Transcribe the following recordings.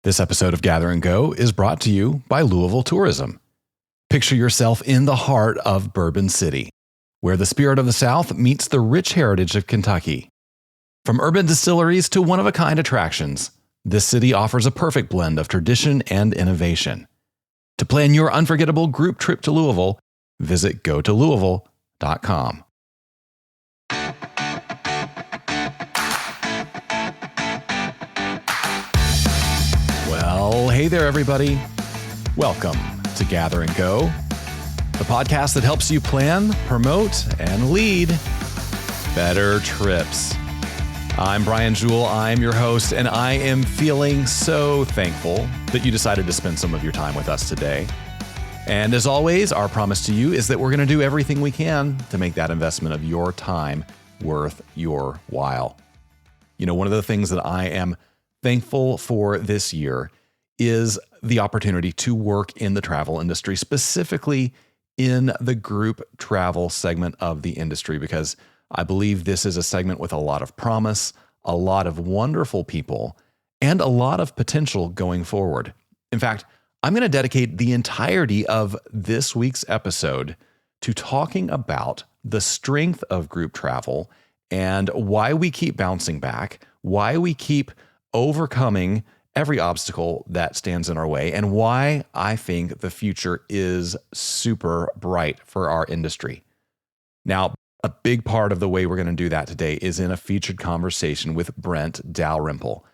This episode of Gather and Go is brought to you by Louisville Tourism. Picture yourself in the heart of Bourbon City, where the spirit of the South meets the rich heritage of Kentucky. From urban distilleries to one-of-a-kind attractions, this city offers a perfect blend of tradition and innovation. To plan your unforgettable group trip to Louisville, visit gotolouisville.com. Well, hey there, everybody. Welcome to Gather and Go, the podcast that helps you plan, promote, and lead better trips. I'm Brian Jewell. I'm your host, and I am feeling so thankful that you decided to spend some of your time with us today. And as always, our promise to you is that we're going to do everything we can to make that investment of your time worth your while. You know, one of the things that I am thankful for this year is the opportunity to work in the travel industry, specifically in the group travel segment of the industry, because I believe this is a segment with a lot of promise, a lot of wonderful people, and a lot of potential going forward. In fact, I'm going to dedicate the entirety of this week's episode to talking about the strength of group travel and why we keep bouncing back, why we keep overcoming every obstacle that stands in our way, and why I think the future is super bright for our industry. Now, a big part of the way we're going to do that today is in a featured conversation with Brent Dalrymple.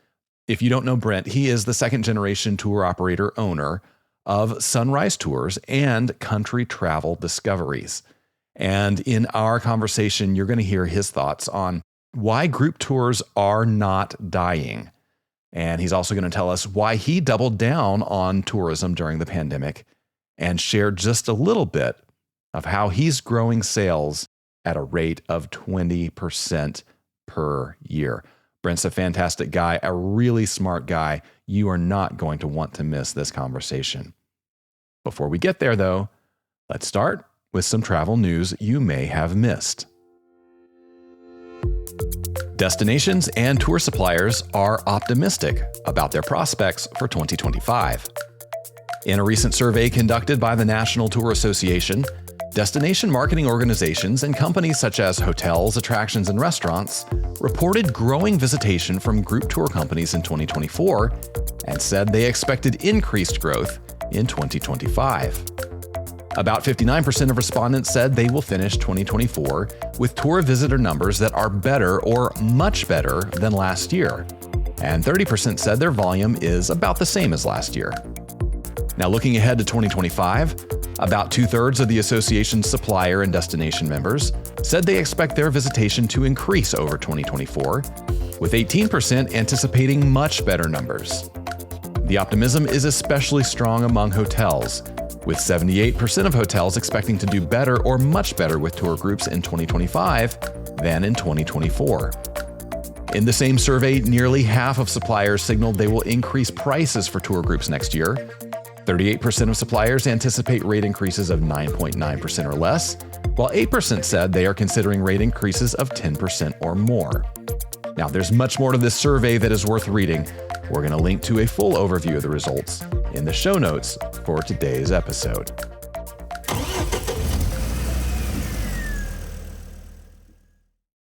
If you don't know Brent, he is the second generation tour operator owner of Sunrise Tours and Country Travel Discoveries. And in our conversation, you're going to hear his thoughts on why group tours are not dying. And he's also going to tell us why he doubled down on tourism during the pandemic and shared just a little bit of how he's growing sales at a rate of 20% per year. Brent's a fantastic guy, a really smart guy. You are not going to want to miss this conversation. Before we get there, though, let's start with some travel news you may have missed. Destinations and tour suppliers are optimistic about their prospects for 2025. In a recent survey conducted by the National Tour Association, destination marketing organizations and companies such as hotels, attractions, and restaurants reported growing visitation from group tour companies in 2024 and said they expected increased growth in 2025. About 59% of respondents said they will finish 2024 with tour visitor numbers that are better or much better than last year, and 30% said their volume is about the same as last year. Now, looking ahead to 2025, about 2/3 of the association's supplier and destination members said they expect their visitation to increase over 2024, with 18% anticipating much better numbers. The optimism is especially strong among hotels, with 78% of hotels expecting to do better or much better with tour groups in 2025 than in 2024. In the same survey, nearly half of suppliers signaled they will increase prices for tour groups next year. 38% of suppliers anticipate rate increases of 9.9% or less, while 8% said they are considering rate increases of 10% or more. Now, there's much more to this survey that is worth reading. We're going to link to a full overview of the results in the show notes for today's episode.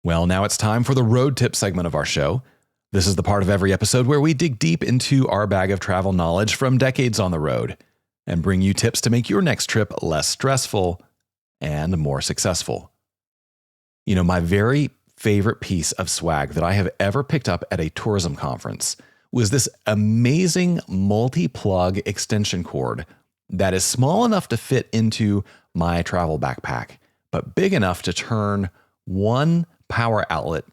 Well, now it's time for the road tip segment of our show. This is the part of every episode where we dig deep into our bag of travel knowledge from decades on the road and bring you tips to make your next trip less stressful and more successful. You know, my very favorite piece of swag that I have ever picked up at a tourism conference was this amazing multi-plug extension cord that is small enough to fit into my travel backpack, but big enough to turn one power outlet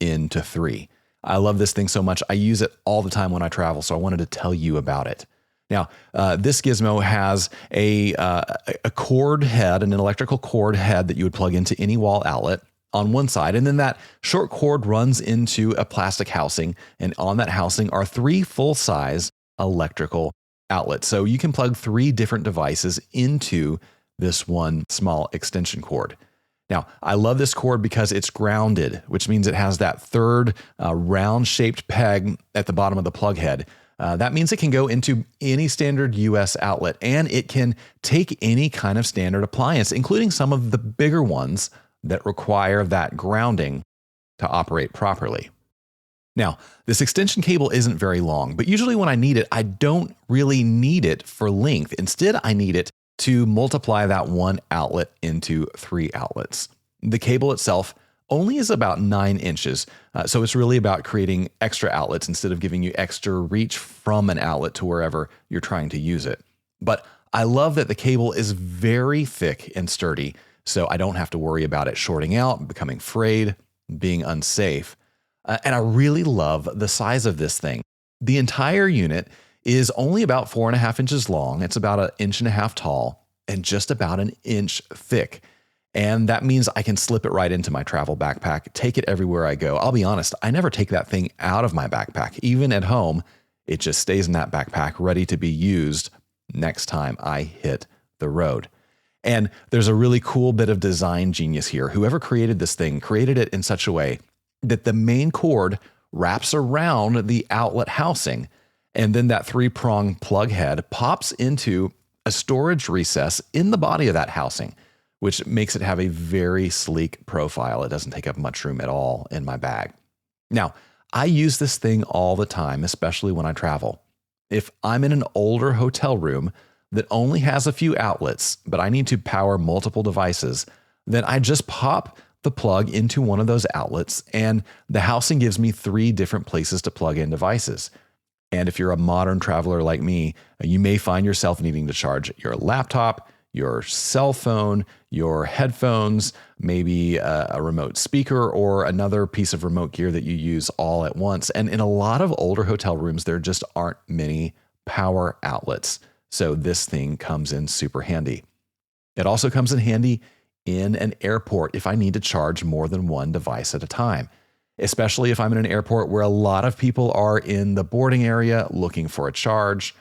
into 3. I love this thing so much. I use it all the time when I travel, so I wanted to tell you about it. Now, this gizmo has a cord head, an electrical cord head that you would plug into any wall outlet on one side, and then that short cord runs into a plastic housing, and on that housing are 3 full-size electrical outlets. So you can plug 3 different devices into this one small extension cord. Now, I love this cord because it's grounded, which means it has that third round-shaped peg at the bottom of the plug head. That means it can go into any standard US outlet, and it can take any kind of standard appliance, including some of the bigger ones that require that grounding to operate properly. Now, this extension cable isn't very long, but usually when I need it, I don't really need it for length. Instead, I need it to multiply that one outlet into 3 outlets. The cable itself only is about 9 inches, so it's really about creating extra outlets instead of giving you extra reach from an outlet to wherever you're trying to use it. But I love that the cable is very thick and sturdy, so I don't have to worry about it shorting out, becoming frayed, being unsafe. And I really love the size of this thing. The entire unit is only about 4.5 inches long. It's about 1.5 inches tall and just about 1 inch thick. And that means I can slip it right into my travel backpack, take it everywhere I go. I'll be honest, I never take that thing out of my backpack. Even at home, it just stays in that backpack ready to be used next time I hit the road. And there's a really cool bit of design genius here. Whoever created this thing created it in such a way that the main cord wraps around the outlet housing, and then that 3-prong plug head pops into a storage recess in the body of that housing, which makes it have a very sleek profile. It doesn't take up much room at all in my bag. Now, I use this thing all the time, especially when I travel. If I'm in an older hotel room that only has a few outlets, but I need to power multiple devices, then I just pop the plug into one of those outlets, and the housing gives me 3 different places to plug in devices. And if you're a modern traveler like me, you may find yourself needing to charge your laptop, your cell phone, your headphones, maybe a remote speaker or another piece of remote gear that you use all at once. And in a lot of older hotel rooms, there just aren't many power outlets. So this thing comes in super handy. It also comes in handy in an airport if I need to charge more than one device at a time, especially if I'm in an airport where a lot of people are in the boarding area looking for a charge.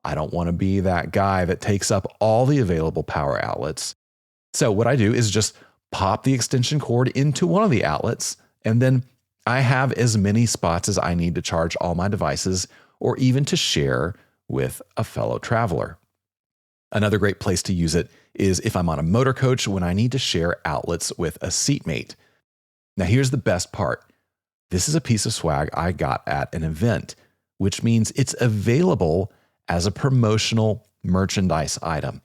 I don't want to be that guy that takes up all the available power outlets. So what I do is just pop the extension cord into one of the outlets, and then I have as many spots as I need to charge all my devices or even to share with a fellow traveler. Another great place to use it is if I'm on a motor coach when I need to share outlets with a seatmate. Now here's the best part. This is a piece of swag I got at an event, which means it's available as a promotional merchandise item.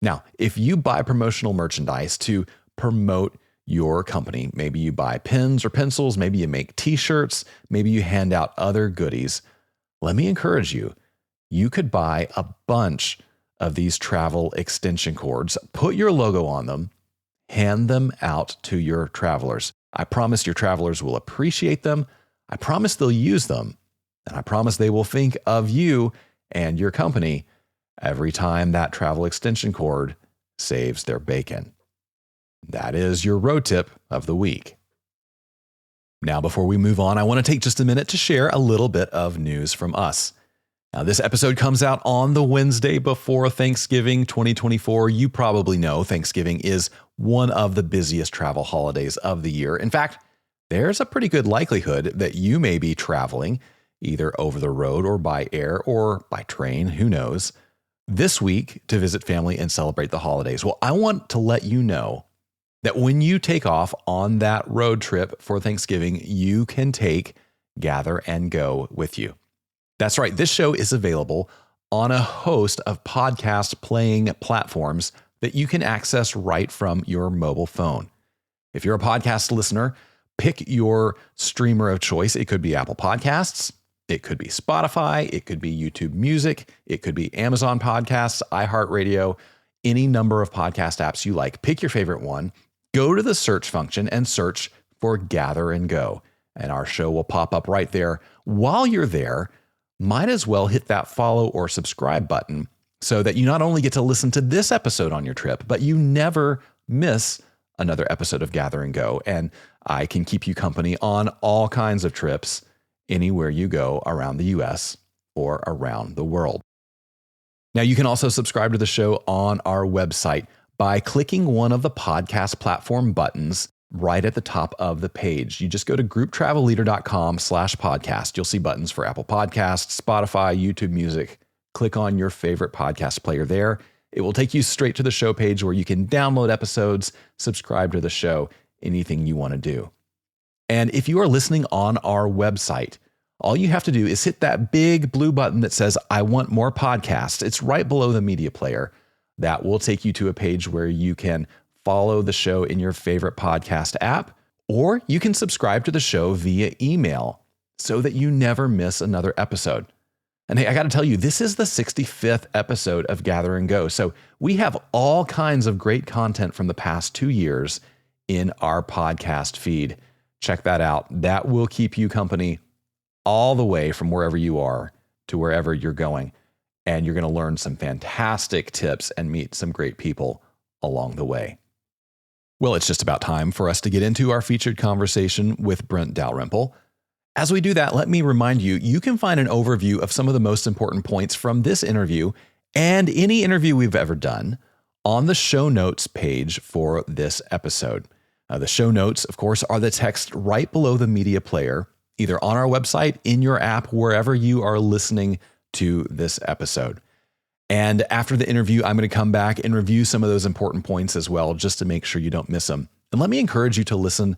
Now, if you buy promotional merchandise to promote your company, maybe you buy pens or pencils, maybe you make t-shirts, maybe you hand out other goodies, let me encourage you, you could buy a bunch of these travel extension cords, put your logo on them, hand them out to your travelers. I promise your travelers will appreciate them. I promise they'll use them. And I promise they will think of you and your company every time that travel extension cord saves their bacon. That is your road tip of the week. Now, before we move on, I want to take just a minute to share a little bit of news from us. Now, this episode comes out on the Wednesday before Thanksgiving 2024. You probably know Thanksgiving is one of the busiest travel holidays of the year. In fact, there's a pretty good likelihood that you may be traveling either over the road or by air or by train, who knows, this week to visit family and celebrate the holidays. Well, I want to let you know that when you take off on that road trip for Thanksgiving, you can take Gather and Go with you. That's right. This show is available on a host of podcast playing platforms that you can access right from your mobile phone. If you're a podcast listener, pick your streamer of choice. It could be Apple Podcasts. It could be Spotify. It could be YouTube Music. It could be Amazon Podcasts, iHeartRadio, any number of podcast apps you like. Pick your favorite one. Go to the search function and search for Gather and Go. And our show will pop up right there. While you're there, might as well hit that follow or subscribe button so that you not only get to listen to this episode on your trip, but you never miss another episode of Gather and Go. And I can keep you company on all kinds of trips anywhere you go around the US or around the world. Now, you can also subscribe to the show on our website by clicking one of the podcast platform buttons right at the top of the page. You just go to grouptravelleader.com/podcast. You'll see buttons for Apple Podcasts, Spotify, YouTube Music. Click on your favorite podcast player there. It will take you straight to the show page where you can download episodes, subscribe to the show, anything you want to do. And if you are listening on our website, all you have to do is hit that big blue button that says, I want more podcasts. It's right below the media player. That will take you to a page where you can follow the show in your favorite podcast app, or you can subscribe to the show via email so that you never miss another episode. And hey, I got to tell you, this is the 65th episode of Gather and Go. So we have all kinds of great content from the past 2 years in our podcast feed. Check that out. That will keep you company all the way from wherever you are to wherever you're going. And you're going to learn some fantastic tips and meet some great people along the way. Well, it's just about time for us to get into our featured conversation with Brent Dalrymple. As we do that, let me remind you, you can find an overview of some of the most important points from this interview and any interview we've ever done on the show notes page for this episode. The show notes, of course, are the text right below the media player, either on our website, in your app, wherever you are listening to this episode. And after the interview, I'm going to come back and review some of those important points as well, just to make sure you don't miss them. And let me encourage you to listen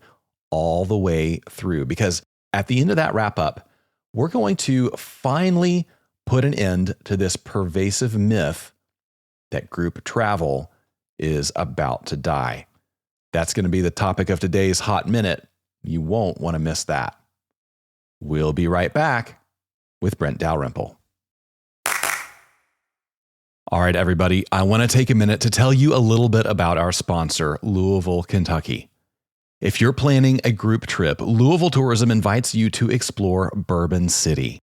all the way through, because at the end of that wrap up, we're going to finally put an end to this pervasive myth that group travel is about to die. That's going to be the topic of today's Hot Minute. You won't want to miss that. We'll be right back with Brent Dalrymple. All right, everybody, I want to take a minute to tell you a little bit about our sponsor, Louisville, Kentucky. If you're planning a group trip, Louisville Tourism invites you to explore Bourbon City.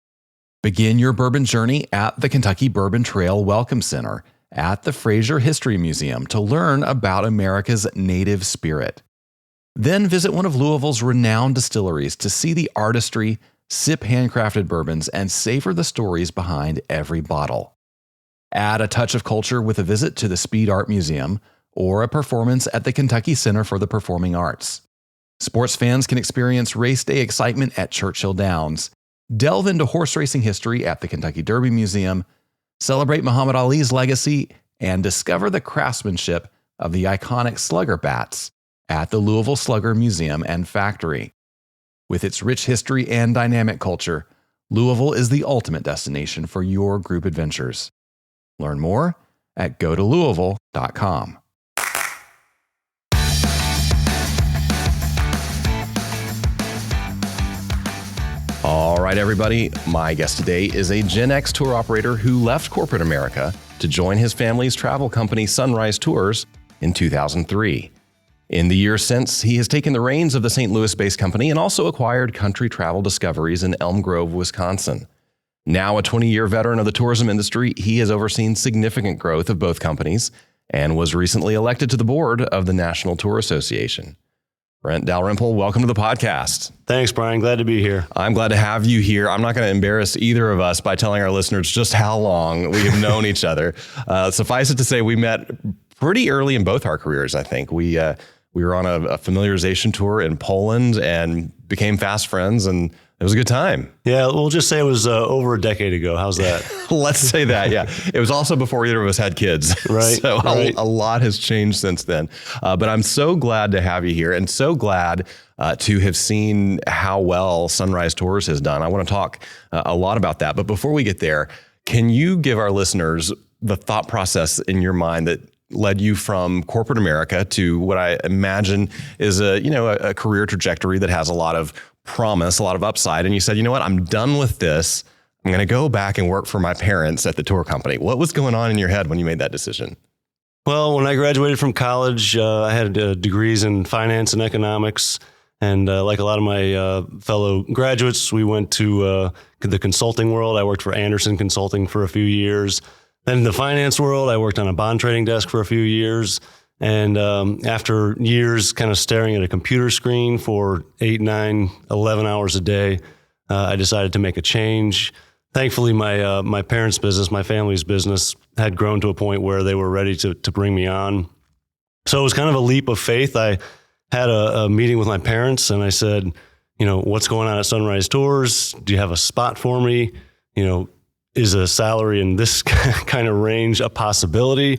Begin your bourbon journey at the Kentucky Bourbon Trail Welcome Center at the Fraser History Museum to learn about America's native spirit. Then visit one of Louisville's renowned distilleries to see the artistry, sip handcrafted bourbons, and savor the stories behind every bottle. Add a touch of culture with a visit to the Speed Art Museum or a performance at the Kentucky Center for the Performing Arts. Sports fans can experience race day excitement at Churchill Downs, delve into horse racing history at the Kentucky Derby Museum, celebrate Muhammad Ali's legacy, and discover the craftsmanship of the iconic Slugger bats at the Louisville Slugger Museum and Factory. With its rich history and dynamic culture, Louisville is the ultimate destination for your group adventures. Learn more at gotolouisville.com. All right, everybody. My guest today is a Gen X tour operator who left corporate America to join his family's travel company, Sunrise Tours, in 2003. In the years since, he has taken the reins of the St. Louis-based company and also acquired Country Travel Discoveries in Elm Grove, Wisconsin. Now a 20-year veteran of the tourism industry, he has overseen significant growth of both companies and was recently elected to the board of the National Tour Association. Brent Dalrymple, welcome to the podcast. Thanks, Brian. Glad to be here. I'm glad to have you here. I'm not going to embarrass either of us by telling our listeners just how long we have known each other. Suffice it to say, we met pretty early in both our careers, I think. We were on a familiarization tour in Poland and became fast friends, and it was a good time. Yeah, we'll just say it was over a decade ago. How's that? Let's say that, yeah. It was also before either of us had kids. Right. So right. A lot has changed since then. But I'm so glad to have you here and so glad to have seen how well Sunrise Tours has done. I want to talk a lot about that. But before we get there, can you give our listeners the thought process in your mind that led you from corporate America to what I imagine is a career trajectory that has a lot of promise, a lot of upside. And you said, you know what, I'm done with this. I'm going to go back and work for my parents at the tour company. What was going on in your head when you made that decision? Well, when I graduated from college, I had degrees in finance and economics. And like a lot of my fellow graduates, we went to the consulting world. I worked for Anderson Consulting for a few years. Then in the finance world, I worked on a bond trading desk for a few years. And after years kind of staring at a computer screen for 8, 9, 11 hours a day, I decided to make a change. Thankfully, my parents' business, my family's business, had grown to a point where they were ready to bring me on. So it was kind of a leap of faith. I had a meeting with my parents, and I said, what's going on at Sunrise Tours? Do you have a spot for me? Is a salary in this kind of range a possibility?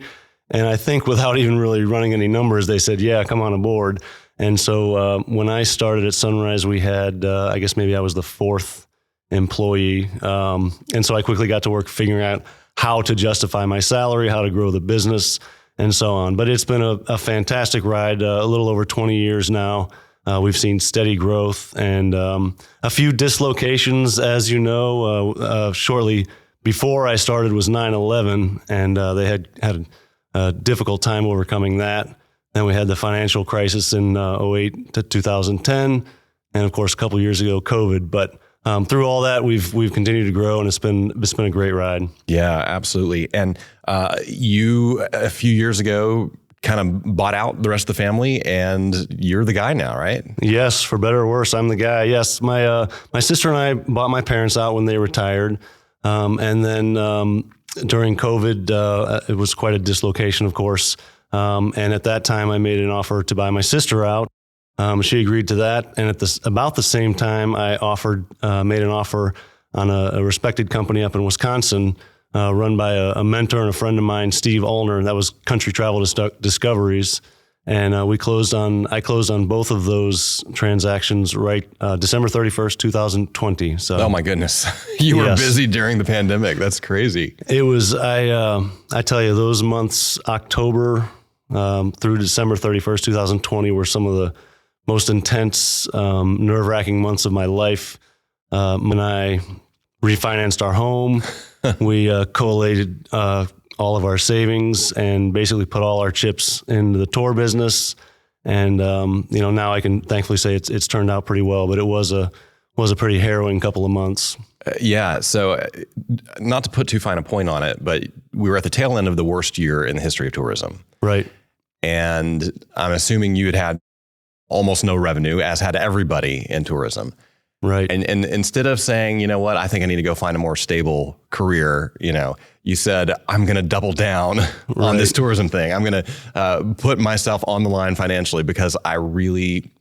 And I think without even really running any numbers, they said, yeah, come on aboard. And so when I started at Sunrise, we had, I guess maybe I was the fourth employee. And so I quickly got to work figuring out how to justify my salary, how to grow the business, and so on. But it's been a fantastic ride, a little over 20 years now. We've seen steady growth and a few dislocations, as you know. Shortly before I started was 9/11, and they had a difficult time overcoming that. Then we had the financial crisis in 08 to 2010, and of course, a couple of years ago, COVID. But through all that, we've continued to grow, and it's been a great ride. Yeah, absolutely. And you a few years ago kind of bought out the rest of the family, and you're the guy now, right? Yes, for better or worse, I'm the guy. Yes, my sister and I bought my parents out when they retired, and then during COVID, it was quite a dislocation, of course. And at that time, I made an offer to buy my sister out. She agreed to that, and at about the same time, I made an offer on a respected company up in Wisconsin, run by a mentor and a friend of mine, Steve Ulner. That was Country Travel Discoveries, and I closed on both of those transactions right December 31st, 2020. So, oh my goodness, you were busy during the pandemic. That's crazy. It was. I tell you, those months, October through December 31st, 2020, were some of the most intense, nerve-wracking months of my life. When I refinanced our home, we collated all of our savings and basically put all our chips into the tour business. And now I can thankfully say it's turned out pretty well. But it was a pretty harrowing couple of months. Yeah. So, not to put too fine a point on it, but we were at the tail end of the worst year in the history of tourism. Right. And I'm assuming you had almost no revenue, as had everybody in tourism. Right. And instead of saying, you know what, I think I need to go find a more stable career, you said, I'm going to double down on this tourism thing. I'm going to put myself on the line financially because I really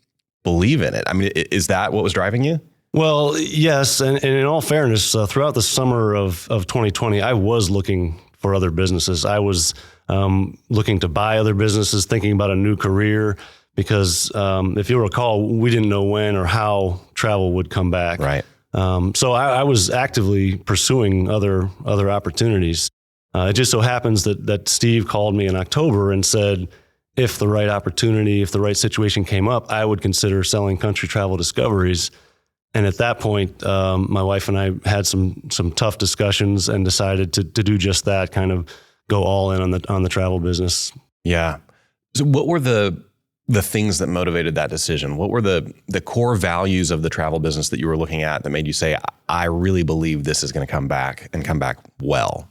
believe in it. I mean, is that what was driving you? Well, yes. And in all fairness, throughout the summer of 2020, I was looking for other businesses. I was looking to buy other businesses, thinking about a new career. Because if you recall, we didn't know when or how travel would come back. Right. So I was actively pursuing other opportunities. It just so happens that Steve called me in October and said, if the right opportunity, if the right situation came up, I would consider selling Country Travel Discoveries. And at that point, my wife and I had some tough discussions and decided to do just that, kind of go all in on the travel business. Yeah. So what were the things that motivated that decision? What were the core values of the travel business that you were looking at that made you say, I really believe this is going to come back and come back well?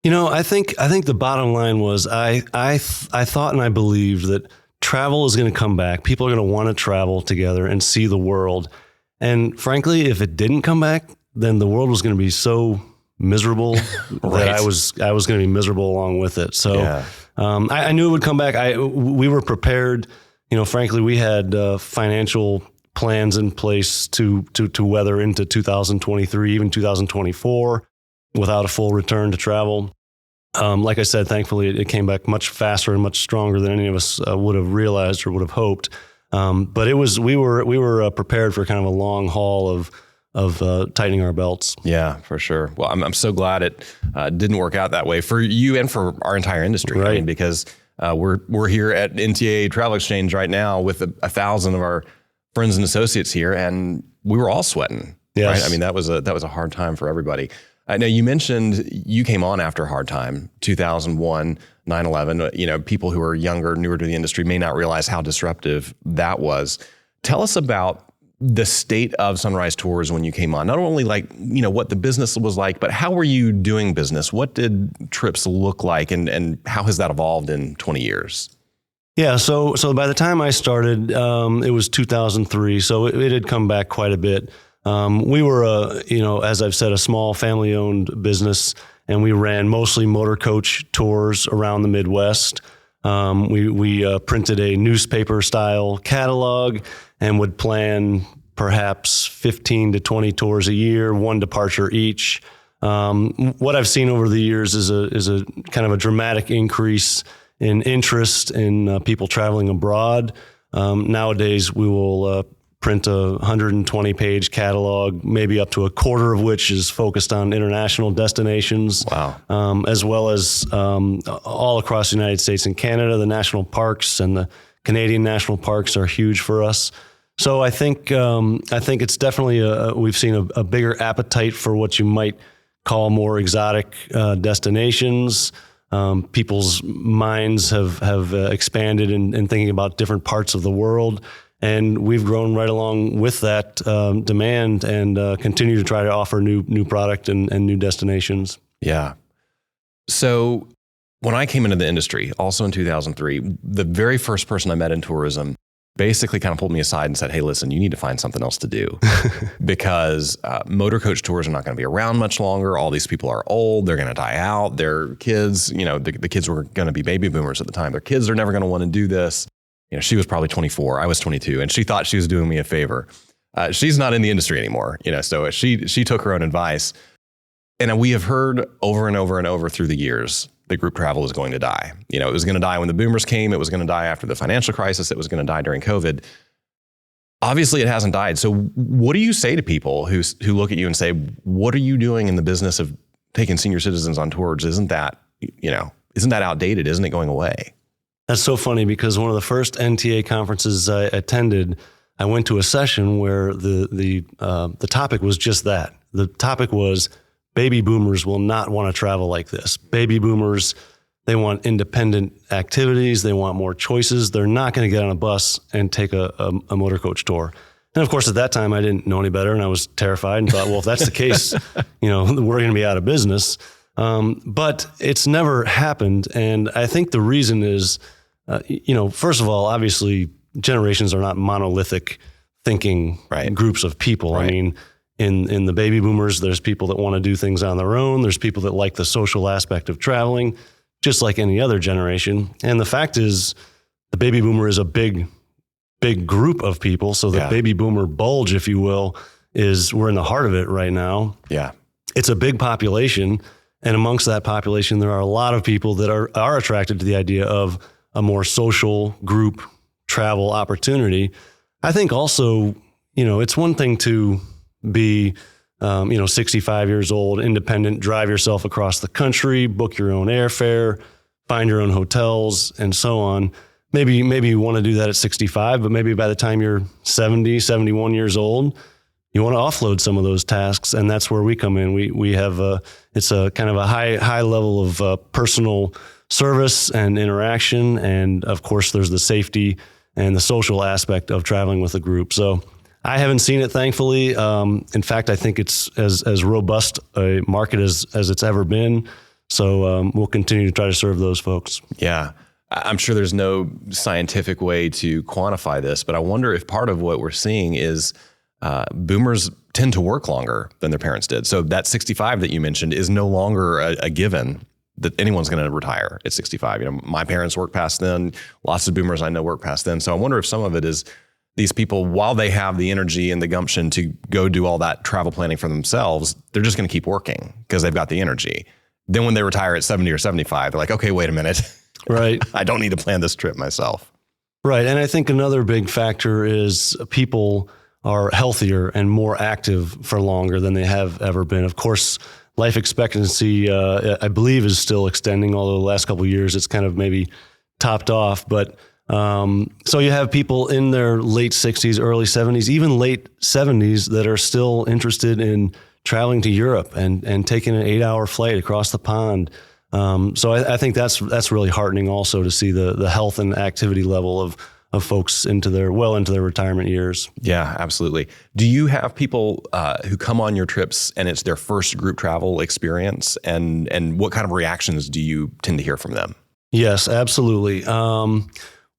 I think the bottom line was I thought and I believed that travel is going to come back. People are going to want to travel together and see the world. And frankly, if it didn't come back, then the world was going to be so miserable right. that I was going to be miserable along with it. So yeah. I knew it would come back. We were prepared. Frankly, we had financial plans in place to weather into 2023, even 2024, without a full return to travel. Like I said, thankfully, it came back much faster and much stronger than any of us would have realized or would have hoped. But we were prepared for kind of a long haul of tightening our belts. Yeah, for sure. Well, I'm so glad it didn't work out that way for you and for our entire industry. Right. I mean, because we're here at NTA Travel Exchange right now with 1,000 of our friends and associates here, and we were all sweating. Yes. Right? I mean, that was a hard time for everybody. Now, you mentioned you came on after a hard time, 2001, 9/11. People who are younger, newer to the industry may not realize how disruptive that was. Tell us about the state of Sunrise Tours when you came on. Not only what the business was like, but how were you doing business? What did trips look like, and how has that evolved in 20 years? Yeah, so by the time I started, it was 2003, so it had come back quite a bit. We were, as I've said, a small family-owned business, and we ran mostly motor coach tours around the Midwest. We printed a newspaper style catalog and would plan perhaps 15 to 20 tours a year, one departure each. What I've seen over the years is a kind of a dramatic increase in interest in people traveling abroad. Nowadays, we will print a 120-page catalog, maybe up to a quarter of which is focused on international destinations. Wow. As well as all across the United States and Canada. The national parks and the Canadian national parks are huge for us. So I think it's definitely we've seen a bigger appetite for what you might call more exotic destinations. People's minds have expanded in thinking about different parts of the world. And we've grown right along with that demand and continue to try to offer new product and new destinations. Yeah. So when I came into the industry, also in 2003, the very first person I met in tourism basically kind of pulled me aside and said, hey, listen, you need to find something else to do because motor coach tours are not going to be around much longer. All these people are old. They're going to die out. Their kids, the kids were going to be baby boomers at the time. Their kids are never going to want to do this. She was probably 24. I was 22, and she thought she was doing me a favor. She's not in the industry anymore, so she took her own advice. And we have heard over and over and over through the years that group travel was going to die. It was going to die when the boomers came. It was going to die after the financial crisis. It was going to die during COVID. Obviously, it hasn't died. So what do you say to people who look at you and say, what are you doing in the business of taking senior citizens on tours? Isn't that outdated? Isn't it going away? That's so funny because one of the first NTA conferences I attended, I went to a session where the topic was just that. The topic was baby boomers will not want to travel like this. Baby boomers, they want independent activities. They want more choices. They're not going to get on a bus and take a motor coach tour. And of course, at that time, I didn't know any better and I was terrified and thought, well, if that's the case, we're going to be out of business. But it's never happened. And I think the reason is, first of all, obviously generations are not monolithic thinking groups of people. Right. I mean, in the baby boomers, there's people that want to do things on their own. There's people that like the social aspect of traveling, just like any other generation. And the fact is the baby boomer is a big group of people. So the baby boomer bulge, if you will, we're in the heart of it right now. Yeah. It's a big population. And amongst that population, there are a lot of people that are attracted to the idea of a more social group travel opportunity. I think also, it's one thing to be, 65 years old, independent, drive yourself across the country, book your own airfare, find your own hotels, and so on. Maybe you want to do that at 65, but maybe by the time you're 70, 71 years old, you want to offload some of those tasks, and that's where we come in. We have it's a kind of a high level of personal service and interaction, and of course, there's the safety and the social aspect of traveling with a group. So I haven't seen it, thankfully. In fact, I think it's as robust a market as it's ever been. So we'll continue to try to serve those folks. Yeah. I'm sure there's no scientific way to quantify this, but I wonder if part of what we're seeing is boomers tend to work longer than their parents did. So that 65 that you mentioned is no longer a given that anyone's going to retire at 65. My parents worked past then. Lots of boomers I know work past then. So I wonder if some of it is these people, while they have the energy and the gumption to go do all that travel planning for themselves, they're just going to keep working because they've got the energy. Then when they retire at 70 or 75, they're like, okay, wait a minute. Right. I don't need to plan this trip myself. Right. And I think another big factor is people are healthier and more active for longer than they have ever been. Of course, life expectancy, I believe, is still extending, although the last couple of years it's kind of maybe topped off. But so you have people in their late 60s, early 70s, even late 70s that are still interested in traveling to Europe and taking an 8-hour flight across the pond. So I think that's really heartening also to see the health and activity level of folks into their retirement years. Yeah, absolutely. Do you have people who come on your trips and it's their first group travel experience? And what kind of reactions do you tend to hear from them? Yes, absolutely.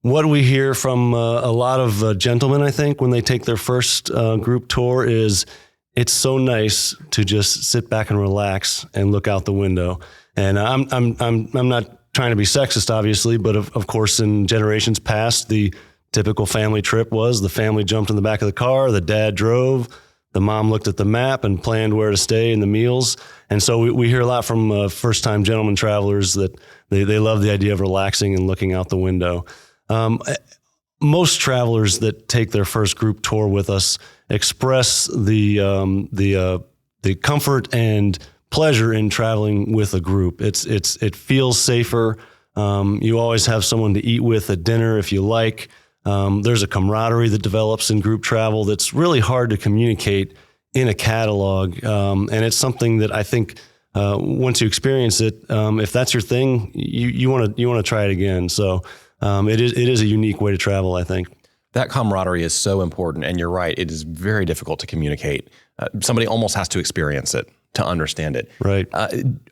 What we hear from a lot of gentlemen, I think, when they take their first group tour is it's so nice to just sit back and relax and look out the window. And I'm not trying to be sexist, obviously, but of course, in generations past, the typical family trip was the family jumped in the back of the car, the dad drove, the mom looked at the map and planned where to stay and the meals. And so we hear a lot from first-time gentlemen travelers that they love the idea of relaxing and looking out the window. Most travelers that take their first group tour with us express the comfort and pleasure in traveling with a group. It feels safer. You always have someone to eat with at dinner if you like. There's a camaraderie that develops in group travel that's really hard to communicate in a catalog. And it's something that I think once you experience it, if that's your thing, you want to try it again. So it is a unique way to travel, I think. That camaraderie is so important. And you're right, it is very difficult to communicate. Somebody almost has to experience it to understand it. Right.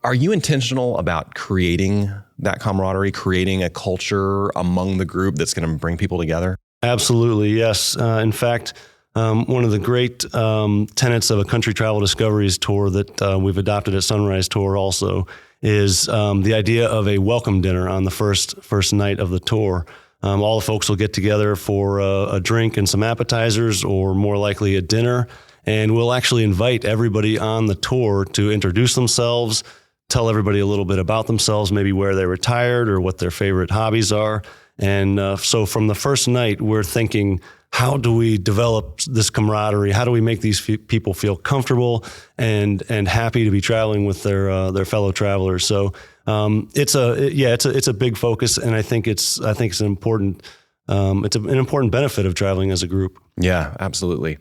Are you intentional about creating that camaraderie, creating a culture among the group that's going to bring people together? Absolutely, yes. In fact, one of the great tenets of a country travel discoveries tour that we've adopted at Sunrise Tour also is the idea of a welcome dinner on the first night of the tour. All the folks will get together for a drink and some appetizers, or more likely a dinner. And we'll actually invite everybody on the tour to introduce themselves, tell everybody a little bit about themselves, maybe where they retired or what their favorite hobbies are. And so from the first night, we're thinking, how do we develop this camaraderie? How do we make these people feel comfortable and happy to be traveling with their fellow travelers? So it's a big focus, and I think it's an important benefit of traveling as a group. Yeah, absolutely.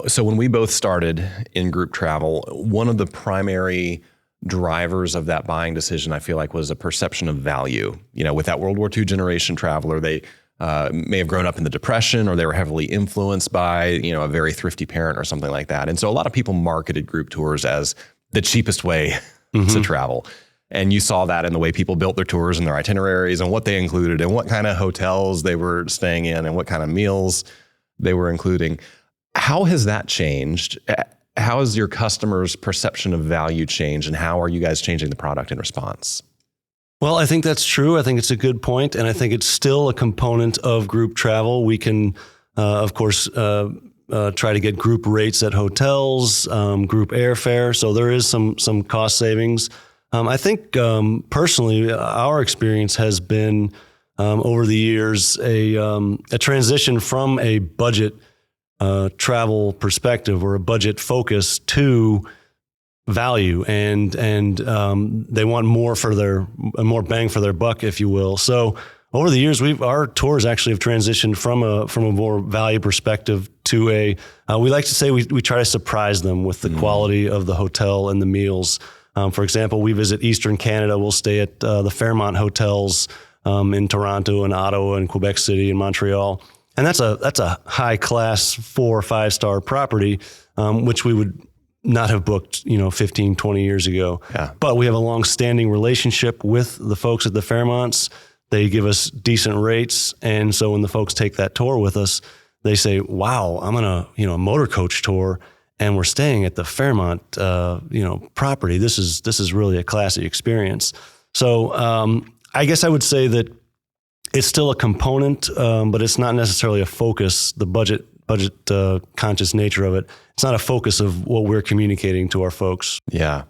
So when we both started in group travel, one of the primary drivers of that buying decision, I feel like, was a perception of value. You know, with that World War II generation traveler, they may have grown up in the Depression, or they were heavily influenced by, a very thrifty parent or something like that. And so a lot of people marketed group tours as the cheapest way to travel. And you saw that in the way people built their tours and their itineraries and what they included and what kind of hotels they were staying in and what kind of meals they were including. How has that changed? How has your customers' perception of value changed, and how are you guys changing the product in response? Well, I think that's true. I think it's a good point, and I think it's still a component of group travel. We can, of course, try to get group rates at hotels, group airfare. So there is some cost savings. I think personally, our experience has been over the years a transition from a budget travel perspective or a budget focus to value, and they want more bang for their buck, if you will. So over the years, our tours actually have transitioned from a more value perspective to we like to say we try to surprise them with the quality of the hotel and the meals. For example, we visit Eastern Canada. We'll stay at the Fairmont hotels in Toronto and Ottawa and Quebec City and Montreal. And that's a high class 4 or 5 star property, which we would not have booked, 15, 20 years ago. Yeah. But we have a long standing relationship with the folks at the Fairmonts. They give us decent rates. And so when the folks take that tour with us, they say, wow, I'm on a motor coach tour and we're staying at the Fairmont, property. This is really a classy experience. So I guess I would say that it's still a component, but it's not necessarily a focus. The budget conscious nature of it. It's not a focus of what we're communicating to our folks. Yeah.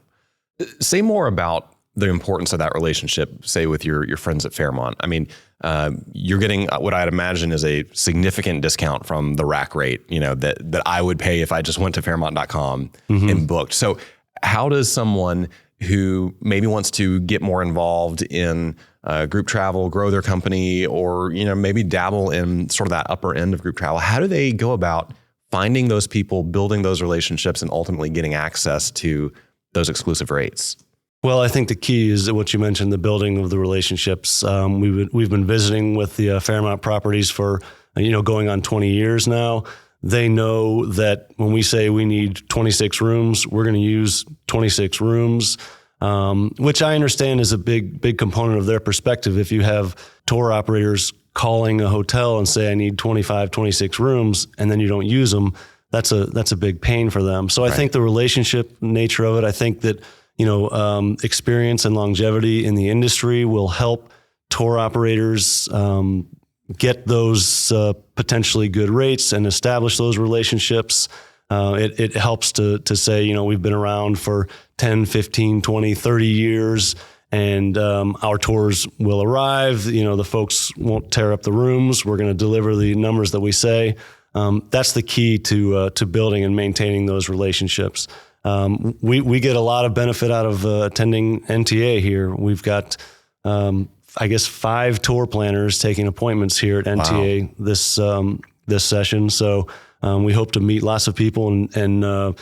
Say more about the importance of that relationship, say with your friends at Fairmont. I mean, you're getting what I'd imagine is a significant discount from the rack rate, that I would pay if I just went to Fairmont.com and booked. So how does someone who maybe wants to get more involved in group travel, grow their company, or, maybe dabble in sort of that upper end of group travel, how do they go about finding those people, building those relationships, and ultimately getting access to those exclusive rates? Well, I think the key is what you mentioned, the building of the relationships. We've been visiting with the Fairmont properties for, going on 20 years now. They know that when we say we need 26 rooms, we're going to use 26 rooms, which I understand is a big component of their perspective. If you have tour operators calling a hotel and say, I need 25, 26 rooms, and then you don't use them, that's a big pain for them. So I think the relationship nature of it, I think that, experience and longevity in the industry will help tour operators get those potentially good rates and establish those relationships. It helps to say, we've been around for 10, 15, 20, 30 years, and our tours will arrive. The folks won't tear up the rooms. We're going to deliver the numbers that we say. That's the key to building and maintaining those relationships. We get a lot of benefit out of attending NTA here. We've got, 5 tour planners taking appointments here at NTA this session. So we hope to meet lots of people and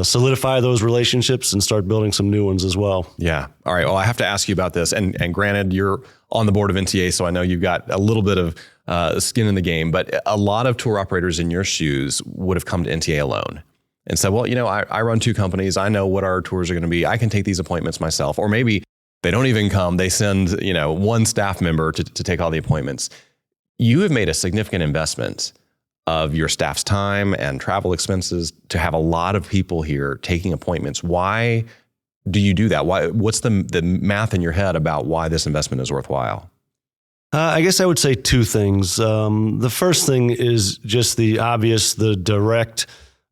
solidify those relationships and start building some new ones as well. Yeah. All right. Well, I have to ask you about this. And granted, you're on the board of NTA, so I know you've got a little bit of skin in the game, but a lot of tour operators in your shoes would have come to NTA alone and said, well, I run 2 companies. I know what our tours are going to be. I can take these appointments myself. Or maybe they don't even come. They send, one staff member to take all the appointments. You have made a significant investment of your staff's time and travel expenses to have a lot of people here taking appointments. Why do you do that? What's the math in your head about why this investment is worthwhile? I guess I would say 2 things. The first thing is just the obvious, the direct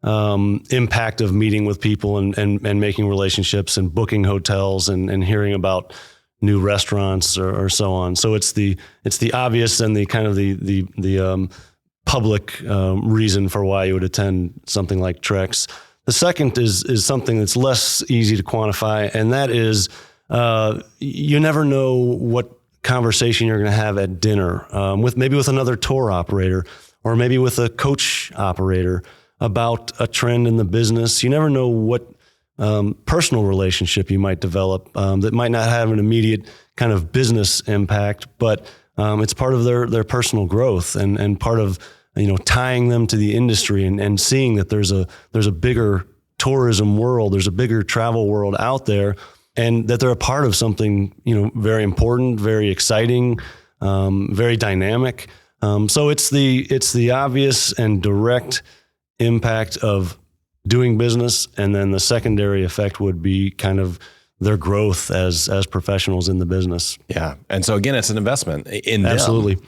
impact of meeting with people and making relationships and booking hotels and hearing about new restaurants or so on. So it's the obvious and the kind of the public reason for why you would attend something like Trex. The second is something that's less easy to quantify, and that is you never know what conversation you're going to have at dinner with another tour operator or maybe with a coach operator about a trend in the business. You never know what personal relationship you might develop that might not have an immediate kind of business impact, but it's part of their personal growth and part of tying them to the industry and seeing that there's a bigger tourism world, there's a bigger travel world out there, and that they're a part of something very important, very exciting, very dynamic. So it's the obvious and direct impact of doing business, and then the secondary effect would be kind of their growth as professionals in the business. Yeah. And so again, it's an investment in them. Absolutely.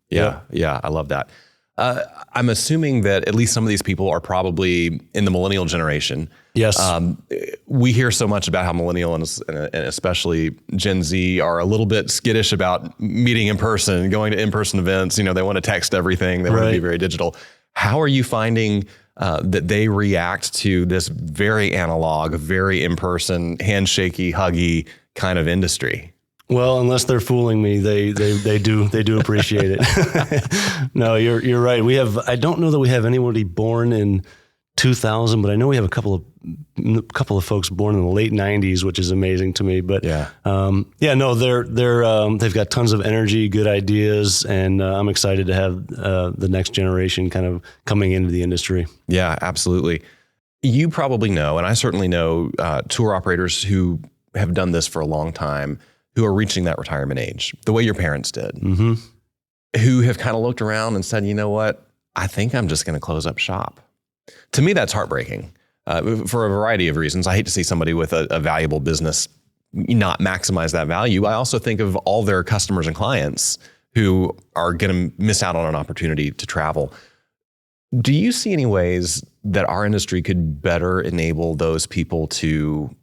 Yeah. I love that. I'm assuming that at least some of these people are probably in the millennial generation. Yes. We hear so much about how millennial and especially Gen Z are a little bit skittish about meeting in person, going to in-person events. They want to text everything. They want to be very digital. How are you finding that they react to this very analog, very in-person, handshaky, huggy kind of industry? Well, unless they're fooling me, they do appreciate it. No, you're right. I don't know that we have anybody born in 2000, but I know we have a couple of folks born in the late 90s, which is amazing to me. But they've got tons of energy, good ideas, and I'm excited to have the next generation kind of coming into the industry. Yeah, absolutely. You probably know, and I certainly know, tour operators who have done this for a long time, who are reaching that retirement age, the way your parents did, who have kind of looked around and said, you know what, I think I'm just going to close up shop. To me, that's heartbreaking for a variety of reasons. I hate to see somebody with a valuable business not maximize that value. I also think of all their customers and clients who are going to miss out on an opportunity to travel. Do you see any ways that our industry could better enable those people to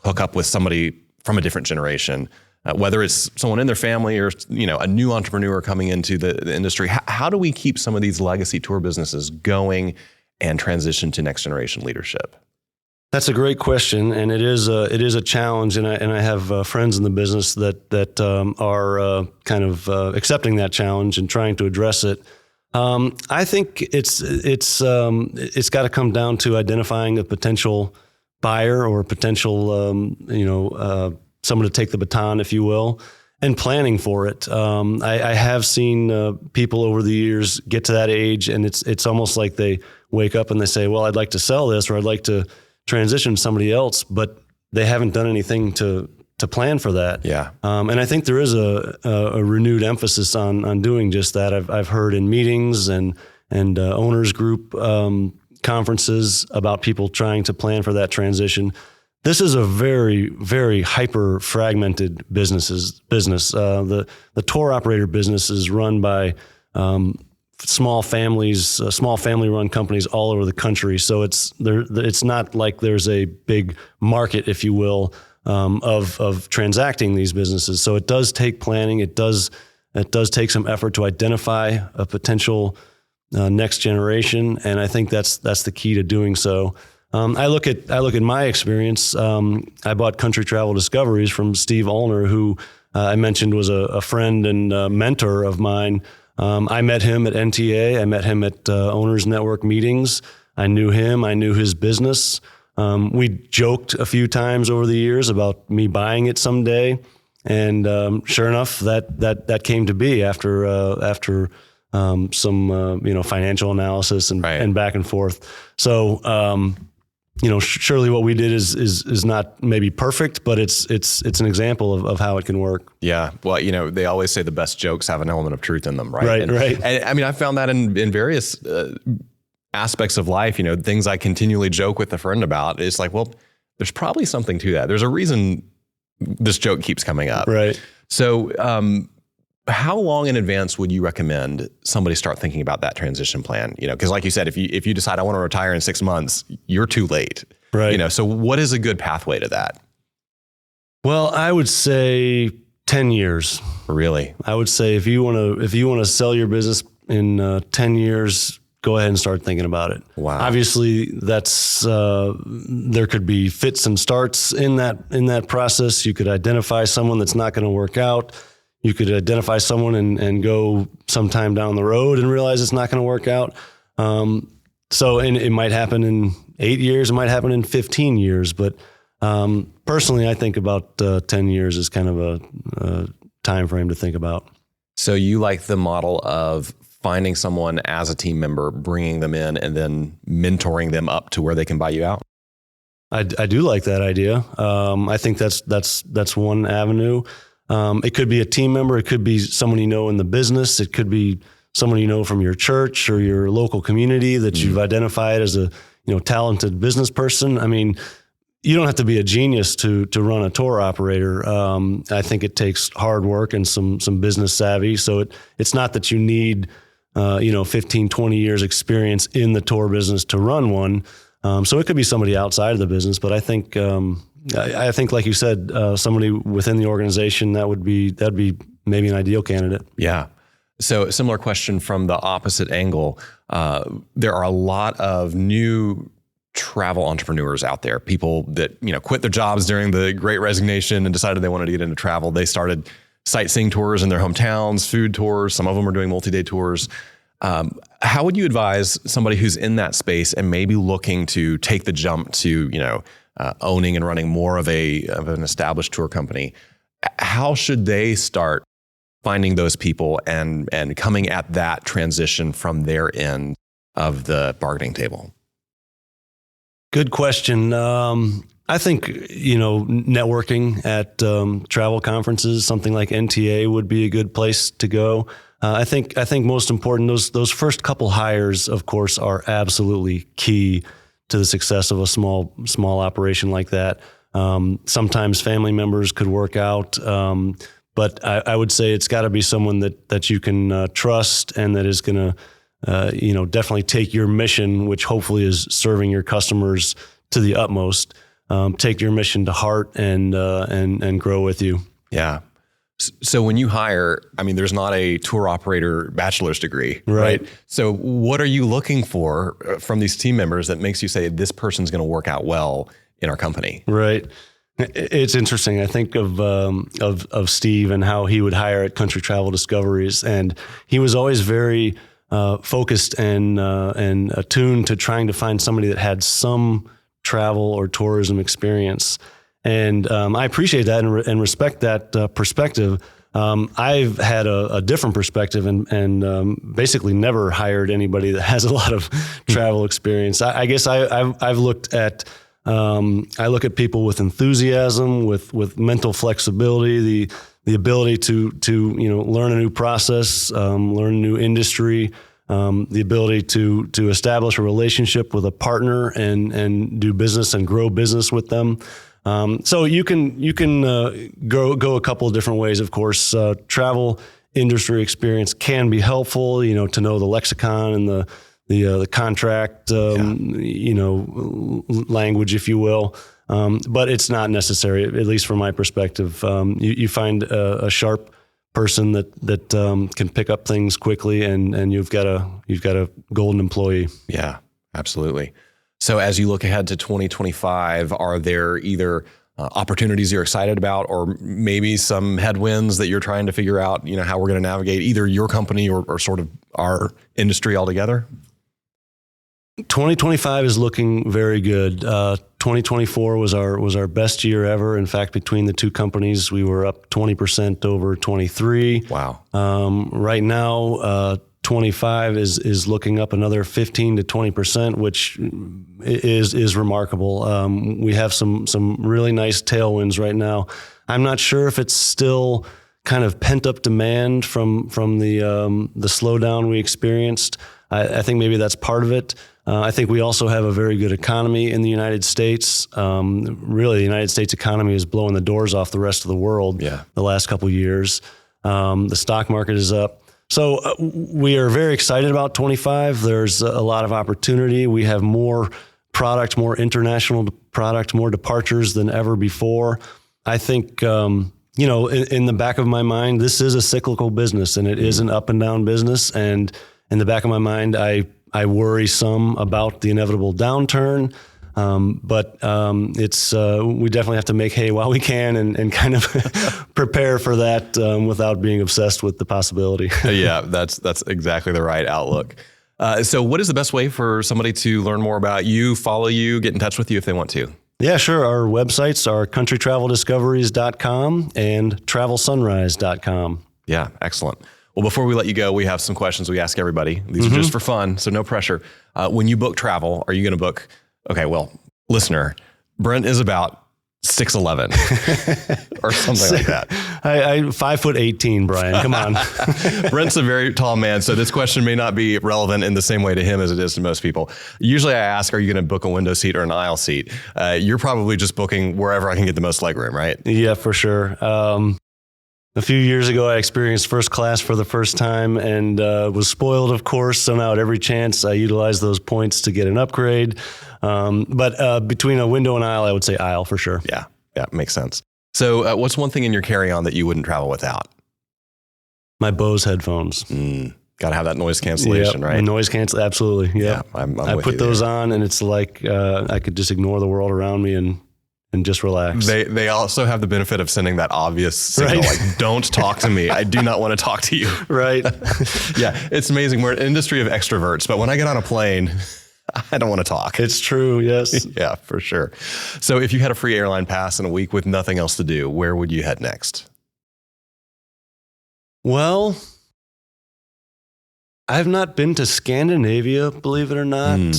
hook up with somebody from a different generation? Whether it's someone in their family or a new entrepreneur coming into the industry, how do we keep some of these legacy tour businesses going and transition to next generation leadership? That's a great question, and it is a challenge. And I have friends in the business that are kind of accepting that challenge and trying to address it. I think it's got to come down to identifying a potential buyer or a potential someone to take the baton, if you will, and planning for it. I have seen people over the years get to that age, and it's almost like they wake up and they say, well, I'd like to sell this, or I'd like to transition to somebody else, but they haven't done anything to plan for that. Yeah. And I think there is a renewed emphasis on doing just that. I've heard in meetings and owners group conferences about people trying to plan for that transition. This is a very, very hyper fragmented business. The tour operator business is run by small families, small family run companies all over the country. So it's not like there's a big market, if you will, of transacting these businesses. So it does take planning. It does take some effort to identify a potential next generation, and I think that's the key to doing so. I look at my experience. I bought Country Travel Discoveries from Steve Ulner, who I mentioned was a friend and mentor of mine. I met him at NTA. I met him at Owners Network meetings. I knew him. I knew his business. We joked a few times over the years about me buying it someday, and sure enough, that came to be after some financial analysis and back and forth. So. Surely what we did is not maybe perfect, but it's an example of how it can work. Yeah. Well, they always say the best jokes have an element of truth in them, right? Right. And I mean, I found that in various aspects of life, things I continually joke with a friend about. It's like, well, there's probably something to that. There's a reason this joke keeps coming up. Right. So, how long in advance would you recommend somebody start thinking about that transition plan? Because like you said, if you decide I want to retire in 6 months, you're too late. Right. So what is a good pathway to that? Well, I would say 10 years. Really? I would say if you want to sell your business in 10 years, go ahead and start thinking about it. Wow. Obviously, that's there could be fits and starts in that process. You could identify someone that's not going to work out. You could identify someone and go sometime down the road and realize it's not going to work out. So it might happen in 8 years, it might happen in 15 years. But personally, I think about 10 years is kind of a time frame to think about. So you like the model of finding someone as a team member, bringing them in, and then mentoring them up to where they can buy you out? I do like that idea. I think that's one avenue. It could be a team member. It could be someone you know in the business. It could be someone you know from your church or your local community that you've identified as a talented business person. I mean, you don't have to be a genius to run a tour operator. I think it takes hard work and some business savvy. So it's not that you need 15, 20 years experience in the tour business to run one. So it could be somebody outside of the business, but I think like you said, somebody within the organization that'd be maybe an ideal candidate. Yeah. So similar question from the opposite angle. There are a lot of new travel entrepreneurs out there, people that, quit their jobs during the Great Resignation and decided they wanted to get into travel. They started sightseeing tours in their hometowns, food tours. Some of them are doing multi-day tours. How would you advise somebody who's in that space and maybe looking to take the jump to, owning and running more of an established tour company? How should they start finding those people and coming at that transition from their end of the bargaining table? Good question. I think, networking at travel conferences, something like NTA would be a good place to go. I think most important, those first couple hires, of course, are absolutely key to the success of a small operation like that. Sometimes family members could work out, but I would say it's got to be someone that you can trust and that is going to, definitely take your mission, which hopefully is serving your customers to the utmost. Take your mission to heart and grow with you. Yeah. So when you hire, there's not a tour operator bachelor's degree, right? So what are you looking for from these team members that makes you say this person's going to work out well in our company? Right. It's interesting. I think of Steve and how he would hire at Country Travel Discoveries, and he was always very focused and attuned to trying to find somebody that had some travel or tourism experience. And I appreciate that and respect that perspective. I've had a different perspective and basically never hired anybody that has a lot of travel experience. I guess I've looked at I look at people with enthusiasm, with mental flexibility, the ability to learn a new process, learn a new industry. The ability to establish a relationship with a partner and do business and grow business with them. So you can go a couple of different ways. Of course, travel industry experience can be helpful. To know the lexicon and the contract, language, if you will. But it's not necessary, at least from my perspective. You find a sharp person that can pick up things quickly, and you've got a golden employee. Yeah, absolutely. So as you look ahead to 2025, are there either opportunities you're excited about, or maybe some headwinds that you're trying to figure out, how we're going to navigate either your company or sort of our industry altogether? 2025 is looking very good. 2024 was our best year ever. In fact, between the two companies, we were up 20% over 23. Wow. Right now, 25 is looking up another 15 to 20%, which is remarkable. We have some really nice tailwinds right now. I'm not sure if it's still kind of pent up demand from the slowdown we experienced. I think maybe that's part of it. I think we also have a very good economy in the United States. Really, the United States economy is blowing the doors off the rest of the world the last couple of years. The stock market is up. So we are very excited about 25. There's a lot of opportunity. We have more product, more international product, more departures than ever before. I think, in the back of my mind, this is a cyclical business, and it is an up and down business. And in the back of my mind, I worry some about the inevitable downturn, but we definitely have to make hay while we can and kind of prepare for that without being obsessed with the possibility. Yeah, that's exactly the right outlook. So what is the best way for somebody to learn more about you, follow you, get in touch with you if they want to? Yeah, sure. Our websites are countrytraveldiscoveries.com and travelsunrise.com. Yeah, excellent. Well, before we let you go, we have some questions we ask everybody. These are just for fun, so no pressure. When you book travel, are you going to book? Okay, well, listener, Brent is about 6'11" or something like that. I'm 5'18", Brian. Come on. Brent's a very tall man, so this question may not be relevant in the same way to him as it is to most people. Usually I ask, are you going to book a window seat or an aisle seat? You're probably just booking wherever I can get the most legroom, right? Yeah, for sure. A few years ago, I experienced first class for the first time and was spoiled, of course. So now at every chance, I utilize those points to get an upgrade. But between a window and aisle, I would say aisle for sure. Yeah, makes sense. So what's one thing in your carry-on that you wouldn't travel without? My Bose headphones. Got to have that noise cancellation, right? Noise cancel, absolutely. Yep. Yeah, I'm I with put you those there. on, and it's like I could just ignore the world around me and just relax. They also have the benefit of sending that obvious signal, Right. like, don't talk to me. I do not want to talk to you. Right. Yeah, it's amazing. We're an industry of extroverts, but when I get on a plane, I don't want to talk. It's true, yes. Yeah, for sure. So if you had a free airline pass in a week with nothing else to do, where would you head next? Well, I've not been to Scandinavia, believe it or not.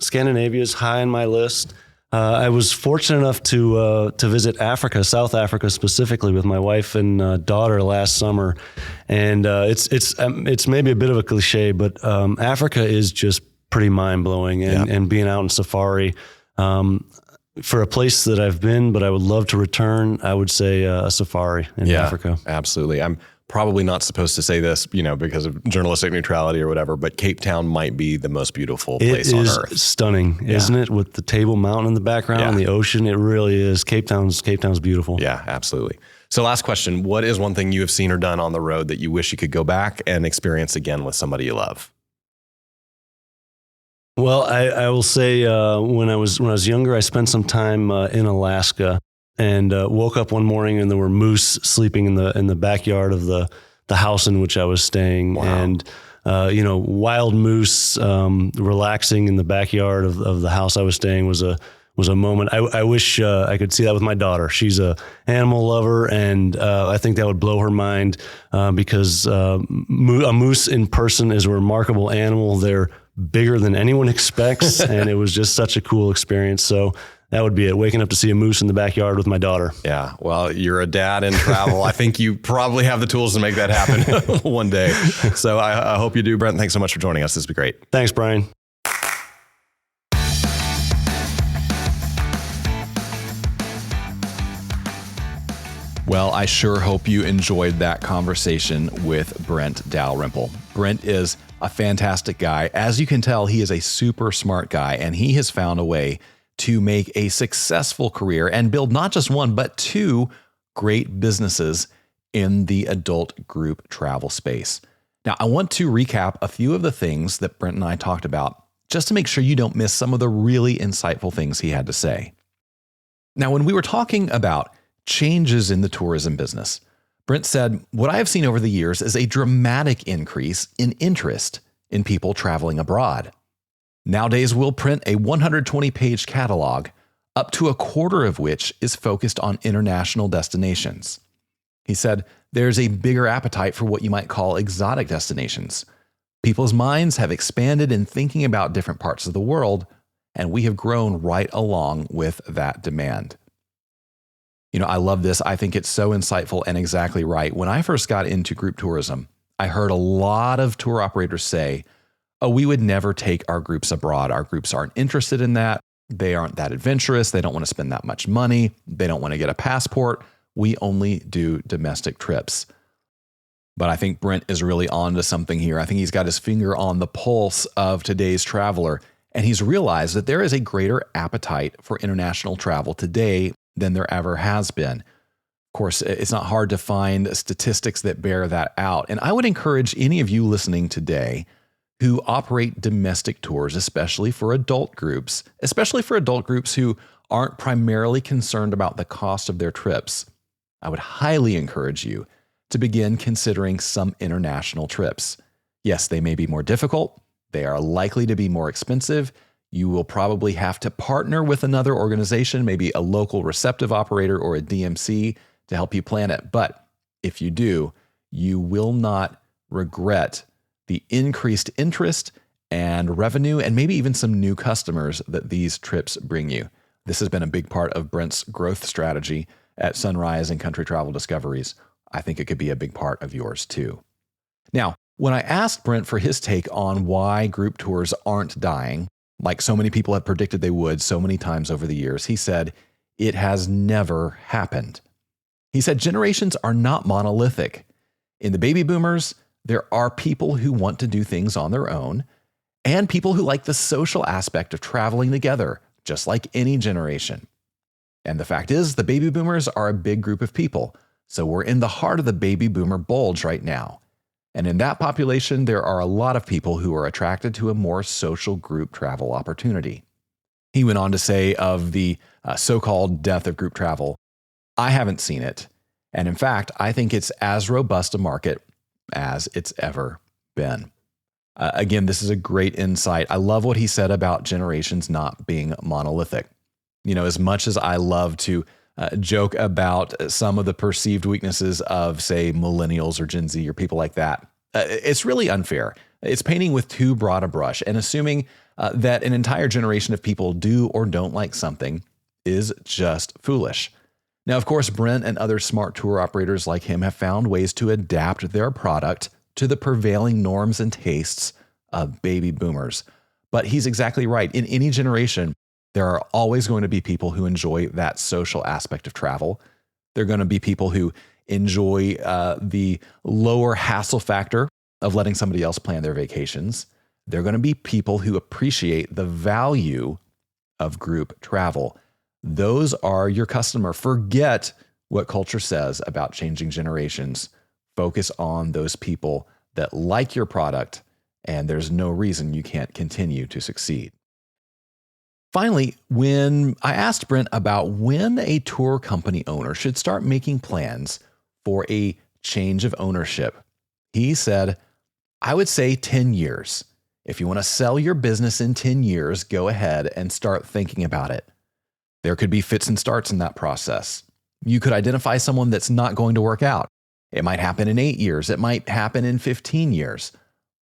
Scandinavia is high on my list. I was fortunate enough to visit Africa, South Africa specifically, with my wife and daughter last summer, and it's maybe a bit of a cliche, but Africa is just pretty mind blowing, and being out in safari. For a place that I've been, but I would love to return, I would say a safari in Africa. Absolutely. I'm probably not supposed to say this, because of journalistic neutrality or whatever, but Cape Town might be the most beautiful place on earth. It is stunning, isn't it? With the Table Mountain in the background and the ocean, it really is. Cape Town's beautiful. Yeah, absolutely. So last question, what is one thing you have seen or done on the road that you wish you could go back and experience again with somebody you love? Well, I will say when I was younger, I spent some time in Alaska. And woke up one morning and there were moose sleeping in the backyard of the house in which I was staying. Wow. And wild moose relaxing in the backyard of the house I was staying was a moment. I wish I could see that with my daughter. She's a animal lover, and I think that would blow her mind because a moose in person is a remarkable animal. They're bigger than anyone expects, and it was just such a cool experience. So that would be it, waking up to see a moose in the backyard with my daughter. Yeah, well, you're a dad in travel. I think you probably have the tools to make that happen one day. So I hope you do. Brent, thanks so much for joining us. This has been great. Thanks, Brian. Well, I sure hope you enjoyed that conversation with Brent Dalrymple. Brent is a fantastic guy. As you can tell, he is a super smart guy, and he has found a way to make a successful career and build not just one, but two great businesses in the adult group travel space. Now, I want to recap a few of the things that Brent and I talked about just to make sure you don't miss some of the really insightful things he had to say. Now, when we were talking about changes in the tourism business, Brent said, what I have seen over the years is a dramatic increase in interest in people traveling abroad. Nowadays, we'll print a 120-page catalog, up to a quarter of which is focused on international destinations. He said, there's a bigger appetite for what you might call exotic destinations. People's minds have expanded in thinking about different parts of the world, and we have grown right along with that demand. You know, I love this. I think it's so insightful and exactly right. When I first got into group tourism, I heard a lot of tour operators say, oh, we would never take our groups abroad. Our groups aren't interested in that. They aren't that adventurous. They don't want to spend that much money. They don't want to get a passport. We only do domestic trips. But I think Brent is really on to something here. I think he's got his finger on the pulse of today's traveler, and he's realized that there is a greater appetite for international travel today than there ever has been. Of course, it's not hard to find statistics that bear that out. And I would encourage any of you listening today who operate domestic tours, especially for adult groups who aren't primarily concerned about the cost of their trips, I would highly encourage you to begin considering some international trips. Yes, they may be more difficult. They are likely to be more expensive. You will probably have to partner with another organization, maybe a local receptive operator or a DMC to help you plan it. But if you do, you will not regret the increased interest and revenue and maybe even some new customers that these trips bring you. This has been a big part of Brent's growth strategy at Sunrise and Country Travel Discoveries. I think it could be a big part of yours too. Now, when I asked Brent for his take on why group tours aren't dying, like so many people have predicted they would so many times over the years, he said, it has never happened. He said generations are not monolithic. In the baby boomers, there are people who want to do things on their own and people who like the social aspect of traveling together, just like any generation. And the fact is, the baby boomers are a big group of people, so we're in the heart of the baby boomer bulge right now. And in that population, there are a lot of people who are attracted to a more social group travel opportunity. He went on to say of the so-called death of group travel, I haven't seen it. And in fact, I think it's as robust a market as it's ever been. Again, this is a great insight. I love what he said about generations not being monolithic. You know, as much as I love to joke about some of the perceived weaknesses of, say, millennials or Gen Z or people like that, it's really unfair. It's painting with too broad a brush and assuming that an entire generation of people do or don't like something is just foolish. Now, of course, Brent and other smart tour operators like him have found ways to adapt their product to the prevailing norms and tastes of baby boomers. But he's exactly right. In any generation, there are always going to be people who enjoy that social aspect of travel. There are going to be people who enjoy the lower hassle factor of letting somebody else plan their vacations. There are going to be people who appreciate the value of group travel. Those are your customer. Forget what culture says about changing generations. Focus on those people that like your product, and there's no reason you can't continue to succeed. Finally, when I asked Brent about when a tour company owner should start making plans for a change of ownership, he said, I would say 10 years. If you want to sell your business in 10 years, go ahead and start thinking about it. There could be fits and starts in that process. You could identify someone that's not going to work out. It might happen in 8 years. It might happen in 15 years.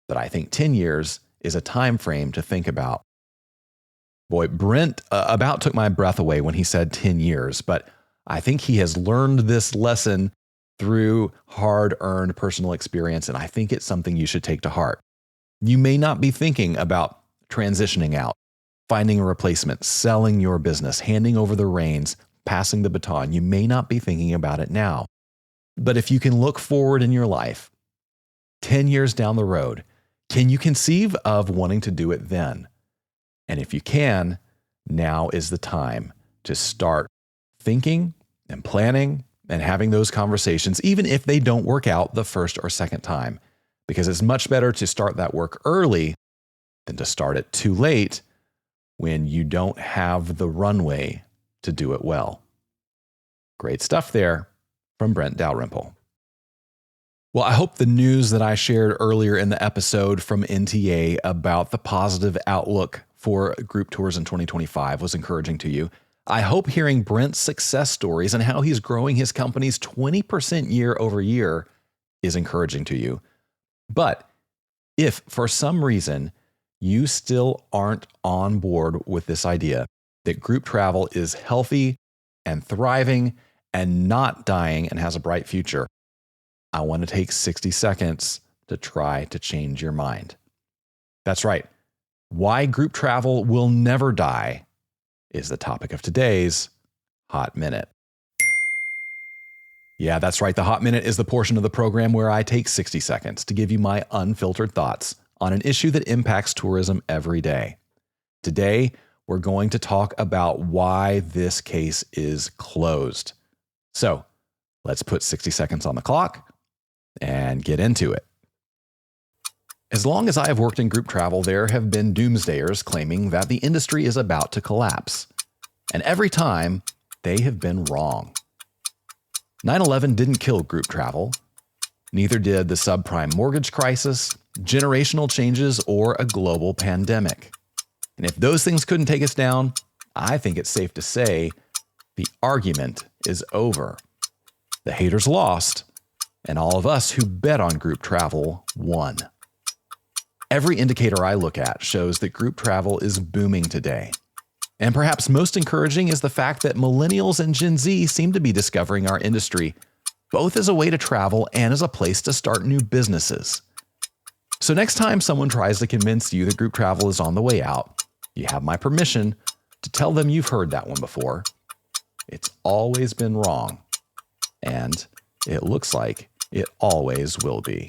But I think 10 years is a time frame to think about. Boy, Brent about took my breath away when he said 10 years, but I think he has learned this lesson through hard-earned personal experience, and I think it's something you should take to heart. You may not be thinking about transitioning out, finding a replacement, selling your business, handing over the reins passing the baton. You may not be thinking about it now. But if you can look forward in your life, 10 years down the road, can you conceive of wanting to do it then? And if you can, now is the time to start thinking and planning and having those conversations, even if they don't work out the first or second time, because it's much better to start that work early than to start it too late when you don't have the runway to do it well. Great stuff there from Brent Dalrymple. Well, I hope the news that I shared earlier in the episode from NTA about the positive outlook for group tours in 2025 was encouraging to you. I hope hearing Brent's success stories and how he's growing his companies 20% year over year is encouraging to you. But if for some reason you still aren't on board with this idea that group travel is healthy and thriving and not dying and has a bright future, I want to take 60 seconds to try to change your mind. That's right. Why group travel will never die is the topic of today's Hot Minute. Yeah, that's right. The Hot Minute is the portion of the program where I take 60 seconds to give you my unfiltered thoughts on an issue that impacts tourism every day. Today, we're going to talk about why this case is closed. So, let's put 60 seconds on the clock and get into it. As long as I have worked in group travel, there have been doomsdayers claiming that the industry is about to collapse. And every time, they have been wrong. 9/11 didn't kill group travel. Neither did the subprime mortgage crisis, generational changes, or a global pandemic. And if those things couldn't take us down, I think it's safe to say the argument is over. The haters lost, and all of us who bet on group travel won. Every indicator I look at shows that group travel is booming today. And perhaps most encouraging is the fact that millennials and Gen Z seem to be discovering our industry, both as a way to travel and as a place to start new businesses. So next time someone tries to convince you that group travel is on the way out, you have my permission to tell them you've heard that one before. It's always been wrong. And it looks like it always will be.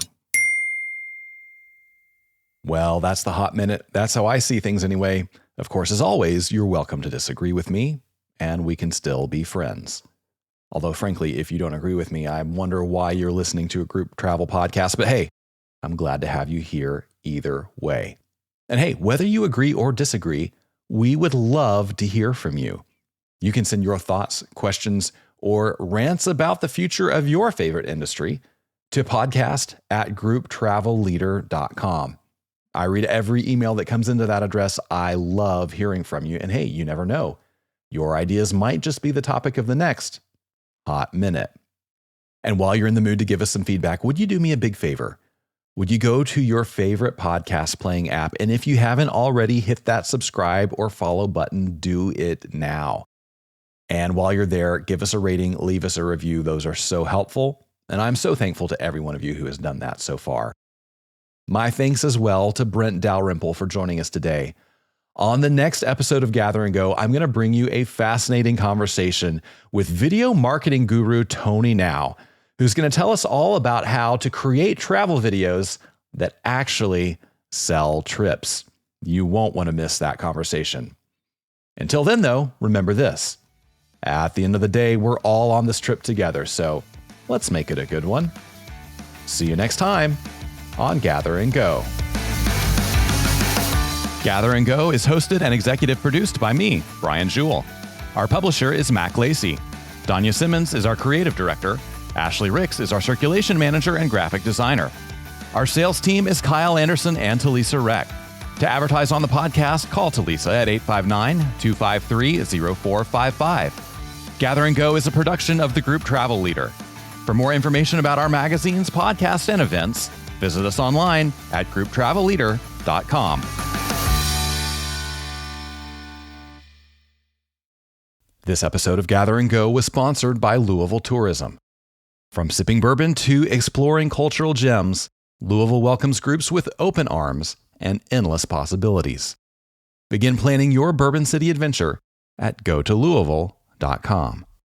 Well, that's the Hot Minute. That's how I see things anyway. Of course, as always, you're welcome to disagree with me, and we can still be friends. Although, frankly, if you don't agree with me, I wonder why you're listening to a group travel podcast. But hey, I'm glad to have you here either way. And hey, whether you agree or disagree, we would love to hear from you. You can send your thoughts, questions, or rants about the future of your favorite industry to podcast@grouptravelleader.com. I read every email that comes into that address. I love hearing from you. And hey, you never know. Your ideas might just be the topic of the next Hot Minute. And while you're in the mood to give us some feedback, would you do me a big favor? Would you go to your favorite podcast playing app? And if you haven't already, hit that subscribe or follow button. Do it now. And while you're there, give us a rating, leave us a review. Those are so helpful. And I'm so thankful to every one of you who has done that so far. My thanks as well to Brent Dalrymple for joining us today. On the next episode of Gather and Go, I'm going to bring you a fascinating conversation with video marketing guru Tony Now, who's going to tell us all about how to create travel videos that actually sell trips. You won't want to miss that conversation. Until then, though, remember this. At the end of the day, we're all on this trip together, so let's make it a good one. See you next time on Gather and Go. Gather and Go is hosted and executive produced by me, Brian Jewell. Our publisher is Mac Lacey. Danya Simmons is our creative director. Ashley Ricks is our circulation manager and graphic designer. Our sales team is Kyle Anderson and Talisa Reck. To advertise on the podcast, call Talisa at 859-253-0455. Gather and Go is a production of the Group Travel Leader. For more information about our magazines, podcasts, and events, visit us online at grouptravelleader.com. This episode of Gather and Go was sponsored by Louisville Tourism. From sipping bourbon to exploring cultural gems, Louisville welcomes groups with open arms and endless possibilities. Begin planning your Bourbon City adventure at gotolouisville.com. untitled.com.